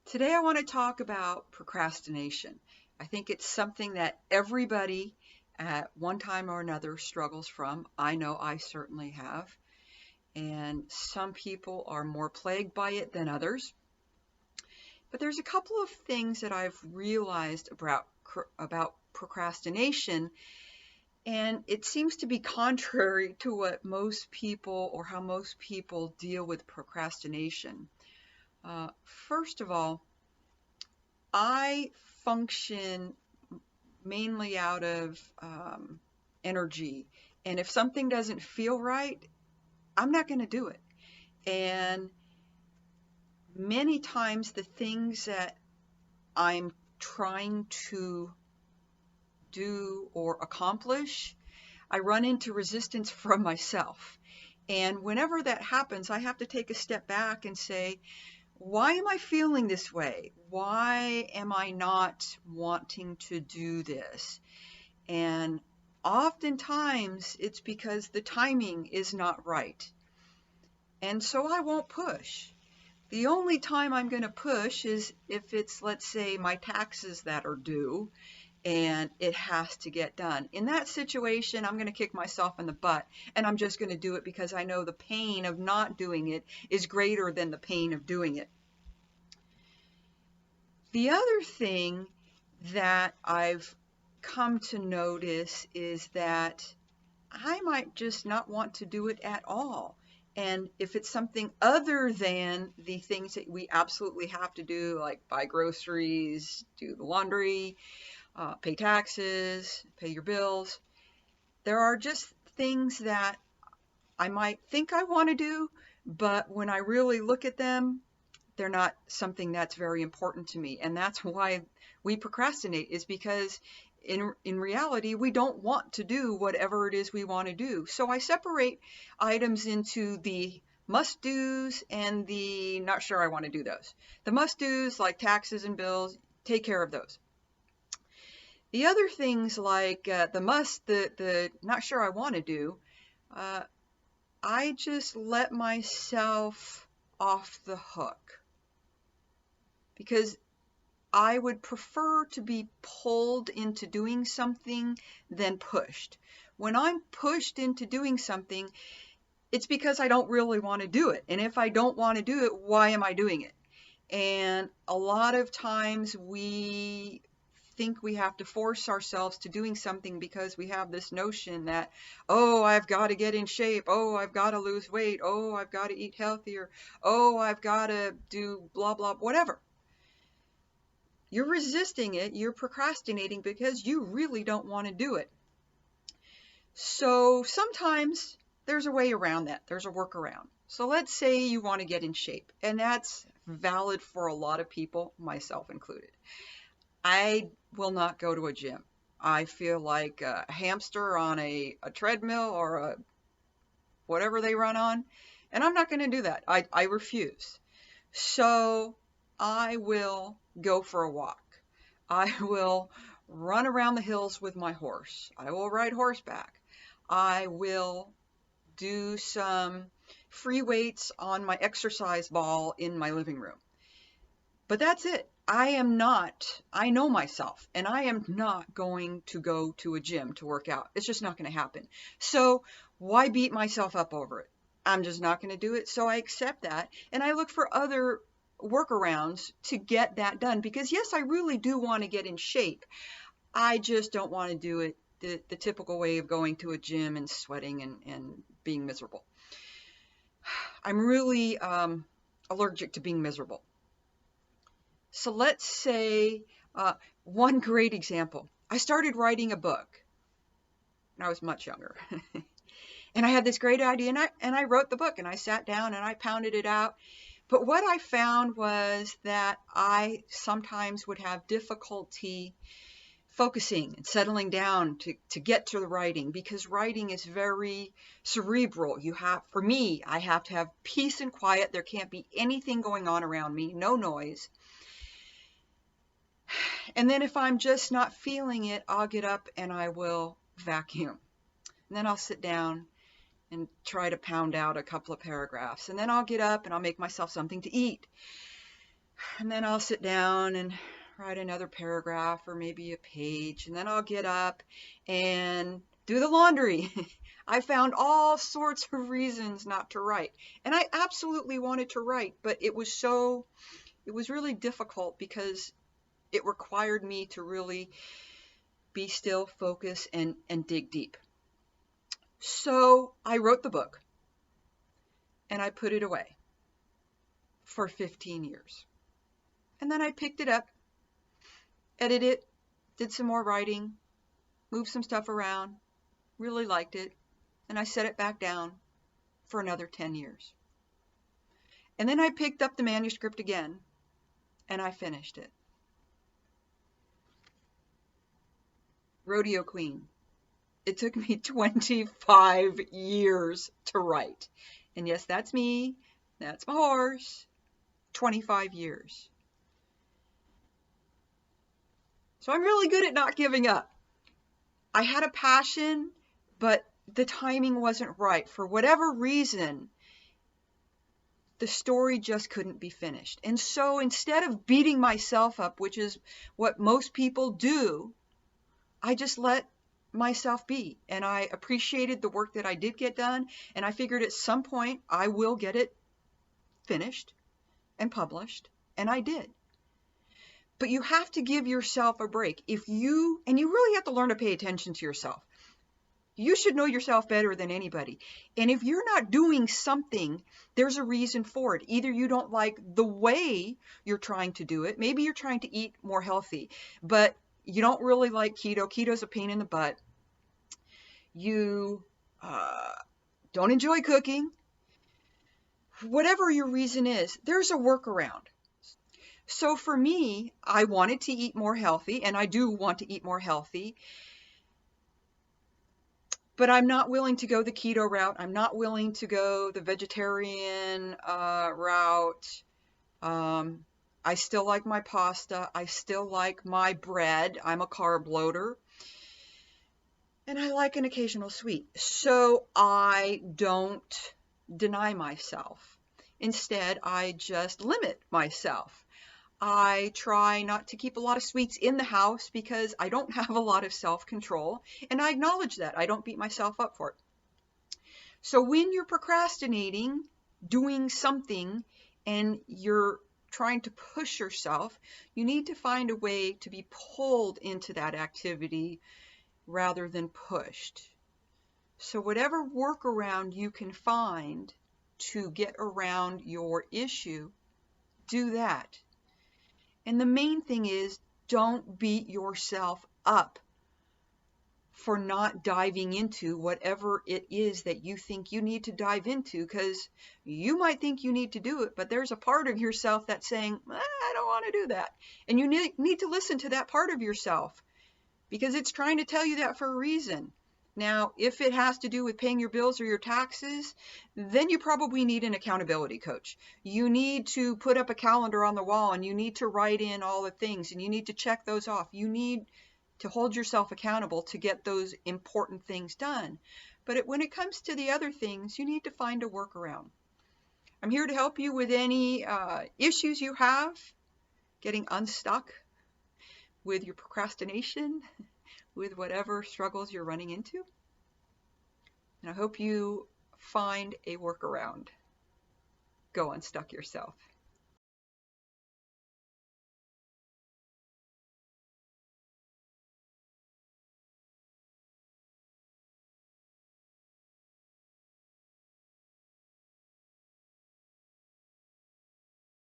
Today I want to talk about procrastination. I think it's something that everybody at one time or another struggles from. I know I certainly have. And some people are more plagued by it than others. But there's a couple of things that I've realized about procrastination, and it seems to be contrary to what most people or how most people deal with procrastination. First of all, I function mainly out of energy. And if something doesn't feel right, I'm not going to do it. And many times the things that I'm trying to do or accomplish, I run into resistance from myself. And whenever that happens, I have to take a step back and say, why am I feeling this way? Why am I not wanting to do this? And oftentimes it's because the timing is not right. And so I won't push. The only time I'm going to push is if it's, let's say, my taxes that are due and it has to get done. In that situation, I'm going to kick myself in the butt and I'm just going to do it because I know the pain of not doing it is greater than the pain of doing it. The other thing that I've come to notice is that I might just not want to do it at all. And if it's something other than the things that we absolutely have to do, like buy groceries, do the laundry, pay taxes, pay your bills, there are just things that I might think I want to do, but when I really look at them, they're not something that's very important to me. And that's why we procrastinate, is because in reality, we don't want to do whatever it is we want to do. So I separate items into the must do's and the not sure I want to do those. The must do's, like taxes and bills, take care of those. The other things like the not sure I want to do, I just let myself off the hook, because I would prefer to be pulled into doing something than pushed. When I'm pushed into doing something, it's because I don't really want to do it. And if I don't want to do it, why am I doing it? And a lot of times we think we have to force ourselves to doing something because we have this notion that, oh, I've got to get in shape. Oh, I've got to lose weight. Oh, I've got to eat healthier. Oh, I've got to do blah, blah, whatever. You're resisting it, you're procrastinating because you really don't want to do it. So sometimes there's a way around that. There's a workaround. So let's say you want to get in shape, and that's valid for a lot of people, myself included. I will not go to a gym. I feel like a hamster on a treadmill or whatever they run on, and I'm not going to do that. I refuse. So I will go for a walk. I will run around the hills with my horse. I will ride horseback. I will do some free weights on my exercise ball in my living room. But that's it. I know myself, and I am not going to go to a gym to work out. It's just not going to happen. So why beat myself up over it? I'm just not going to do it. So I accept that, and I look for other workarounds to get that done, because yes, I really do want to get in shape. I just don't want to do it the typical way of going to a gym and sweating and being miserable. I'm really allergic to being miserable. So let's say one great example. I started writing a book when I was much younger. And I had this great idea, and I wrote the book, and I sat down and I pounded it out. But what I found was that I sometimes would have difficulty focusing and settling down to get to the writing, because writing is very cerebral. For me, I have to have peace and quiet. There can't be anything going on around me, no noise. And then if I'm just not feeling it, I'll get up and I will vacuum. And then I'll sit down and try to pound out a couple of paragraphs. And then I'll get up and I'll make myself something to eat. And then I'll sit down and write another paragraph or maybe a page, and then I'll get up and do the laundry. I found all sorts of reasons not to write. And I absolutely wanted to write, but it was really difficult because it required me to really be still, focus, and dig deep. So I wrote the book and I put it away for 15 years. And then I picked it up, edited it, did some more writing, moved some stuff around, really liked it, and I set it back down for another 10 years. And then I picked up the manuscript again and I finished it. Rodeo Queen. It took me 25 years to write. And yes, that's me. That's my horse. 25 years. So I'm really good at not giving up. I had a passion, but the timing wasn't right. For whatever reason, the story just couldn't be finished. And so instead of beating myself up, which is what most people do, I just let myself be. And I appreciated the work that I did get done. And I figured at some point I will get it finished and published. And I did. But you have to give yourself a break. And you really have to learn to pay attention to yourself. You should know yourself better than anybody. And if you're not doing something, there's a reason for it. Either you don't like the way you're trying to do it. Maybe you're trying to eat more healthy, but you don't really like keto. Keto's a pain in the butt. You don't enjoy cooking. Whatever your reason is, there's a workaround. So for me, I wanted to eat more healthy, and I do want to eat more healthy, but I'm not willing to go the keto route. I'm not willing to go the vegetarian route. I still like my pasta. I still like my bread. I'm a carb loader. And I like an occasional sweet. So I don't deny myself. Instead, I just limit myself. I try not to keep a lot of sweets in the house because I don't have a lot of self-control, and I acknowledge that. I don't beat myself up for it. So when you're procrastinating, doing something, and you're trying to push yourself, you need to find a way to be pulled into that activity rather than pushed. So whatever workaround you can find to get around your issue, do that. And the main thing is, don't beat yourself up for not diving into whatever it is that you think you need to dive into, because you might think you need to do it, but there's a part of yourself that's saying, I don't want to do that. And you need to listen to that part of yourself because it's trying to tell you that for a reason. Now, if it has to do with paying your bills or your taxes, then you probably need an accountability coach. You need to put up a calendar on the wall and you need to write in all the things and you need to check those off. You need to hold yourself accountable to get those important things done. But when it comes to the other things, you need to find a workaround. I'm here to help you with any issues you have, getting unstuck with your procrastination, with whatever struggles you're running into. And I hope you find a workaround. Go unstuck yourself.